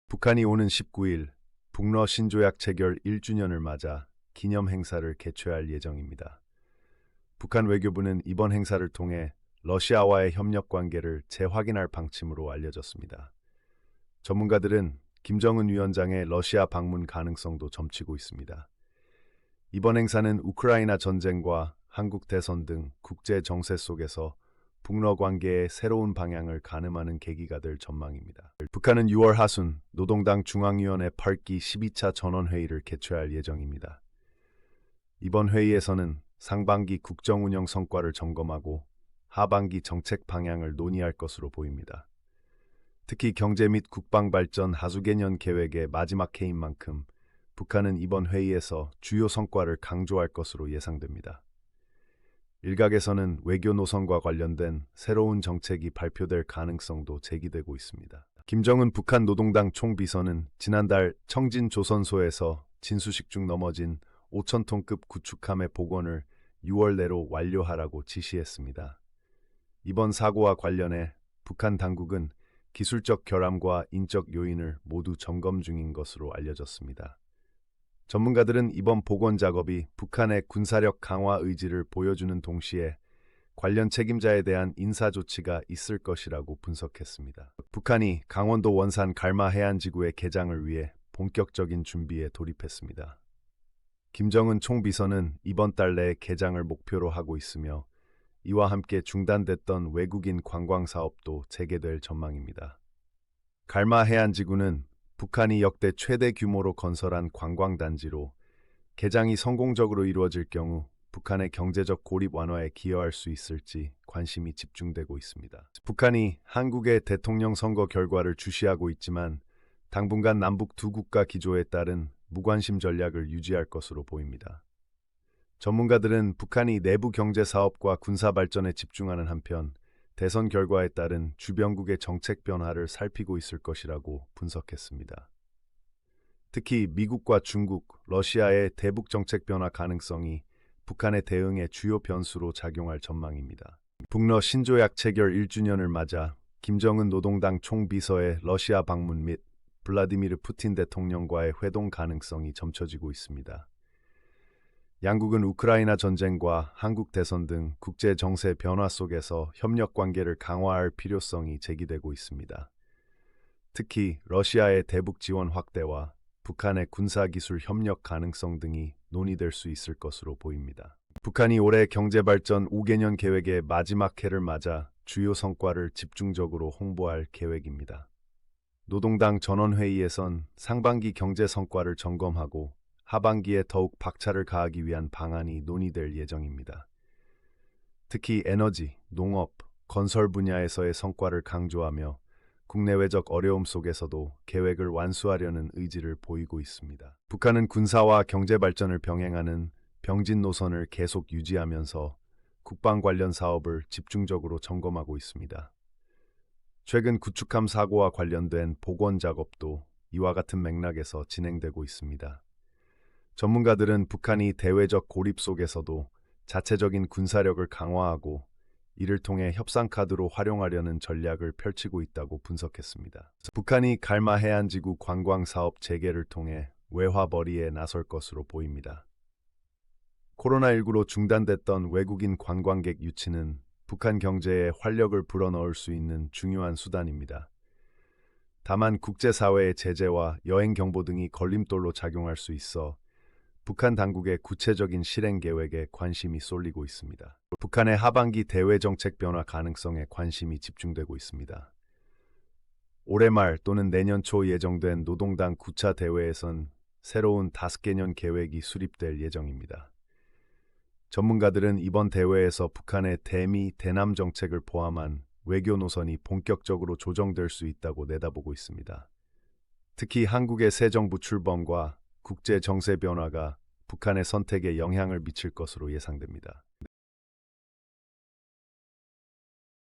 북한이 오는 19일 북러 신조약 체결 1주년을 맞아 기념 행사를 개최할 예정입니다. 북한 외교부는 이번 행사를 통해 러시아와의 협력 관계를 재확인할 방침으로 알려졌습니다. 전문가들은 김정은 위원장의 러시아 방문 가능성도 점치고 있습니다. 이번 행사는 우크라이나 전쟁과 한국 대선 등 국제 정세 속에서 북러 관계의 새로운 방향을 가늠하는 계기가 될 전망입니다. 북한은 6월 하순 노동당 중앙위원회 8기 12차 전원회의를 개최할 예정입니다. 이번 회의에서는 상반기 국정운영 성과를 점검하고 하반기 정책 방향을 논의할 것으로 보입니다. 특히 경제 및 국방발전 하수개년 계획의 마지막 해인 만큼 북한은 이번 회의에서 주요 성과를 강조할 것으로 예상됩니다. 일각에서는 외교 노선과 관련된 새로운 정책이 발표될 가능성도 제기되고 있습니다. 김정은 북한 노동당 총비서는 지난달 청진 조선소에서 진수식 중 넘어진 5,000톤급 구축함의 복원을 6월 내로 완료하라고 지시했습니다. 이번 사고와 관련해 북한 당국은 기술적 결함과 인적 요인을 모두 점검 중인 것으로 알려졌습니다. 전문가들은 이번 복원 작업이 북한의 군사력 강화 의지를 보여주는 동시에 관련 책임자에 대한 인사 조치가 있을 것이라고 분석했습니다. 북한이 강원도 원산 갈마 해안지구의 개장을 위해 본격적인 준비에 돌입했습니다. 김정은 총비서는 이번 달 내 개장을 목표로 하고 있으며 이와 함께 중단됐던 외국인 관광 사업도 재개될 전망입니다. 갈마 해안지구는 북한이 역대 최대 규모로 건설한 관광단지로 개장이 성공적으로 이루어질 경우 북한의 경제적 고립 완화에 기여할 수 있을지 관심이 집중되고 있습니다. 북한이 한국의 대통령 선거 결과를 주시하고 있지만 당분간 남북 두 국가 기조에 따른 무관심 전략을 유지할 것으로 보입니다. 전문가들은 북한이 내부 경제 사업과 군사 발전에 집중하는 한편 대선 결과에 따른 주변국의 정책 변화를 살피고 있을 것이라고 분석했습니다. 특히 미국과 중국, 러시아의 대북 정책 변화 가능성이 북한의 대응에 주요 변수로 작용할 전망입니다. 북러 신조약 체결 1주년을 맞아 김정은 노동당 총비서의 러시아 방문 및 블라디미르 푸틴 대통령과의 회동 가능성이 점쳐지고 있습니다. 양국은 우크라이나 전쟁과 한국 대선 등 국제 정세 변화 속에서 협력 관계를 강화할 필요성이 제기되고 있습니다. 특히 러시아의 대북 지원 확대와 북한의 군사기술 협력 가능성 등이 논의될 수 있을 것으로 보입니다. 북한이 올해 경제발전 5개년 계획의 마지막 해를 맞아 주요 성과를 집중적으로 홍보할 계획입니다. 노동당 전원회의에선 상반기 경제 성과를 점검하고 하반기에 더욱 박차를 가하기 위한 방안이 논의될 예정입니다. 특히 에너지, 농업, 건설 분야에서의 성과를 강조하며 국내외적 어려움 속에서도 계획을 완수하려는 의지를 보이고 있습니다. 북한은 군사와 경제 발전을 병행하는 병진 노선을 계속 유지하면서 국방 관련 사업을 집중적으로 점검하고 있습니다. 최근 구축함 사고와 관련된 복원 작업도 이와 같은 맥락에서 진행되고 있습니다. 전문가들은 북한이 대외적 고립 속에서도 자체적인 군사력을 강화하고 이를 통해 협상 카드로 활용하려는 전략을 펼치고 있다고 분석했습니다. 북한이 갈마 해안지구 관광 사업 재개를 통해 외화벌이에 나설 것으로 보입니다. 코로나19로 중단됐던 외국인 관광객 유치는 북한 경제에 활력을 불어넣을 수 있는 중요한 수단입니다. 다만 국제사회의 제재와 여행 경보 등이 걸림돌로 작용할 수 있어 북한 당국의 구체적인 실행 계획에 관심이 쏠리고 있습니다. 북한의 하반기 대외 정책 변화 가능성에 관심이 집중되고 있습니다. 올해 말 또는 내년 초 예정된 노동당 9차 대회에선 새로운 5개년 계획이 수립될 예정입니다. 전문가들은 이번 대회에서 북한의 대미, 대남 정책을 포함한 외교 노선이 본격적으로 조정될 수 있다고 내다보고 있습니다. 특히 한국의 새 정부 출범과 국제 정세 변화가 북한의 선택에 영향을 미칠 것으로 예상됩니다.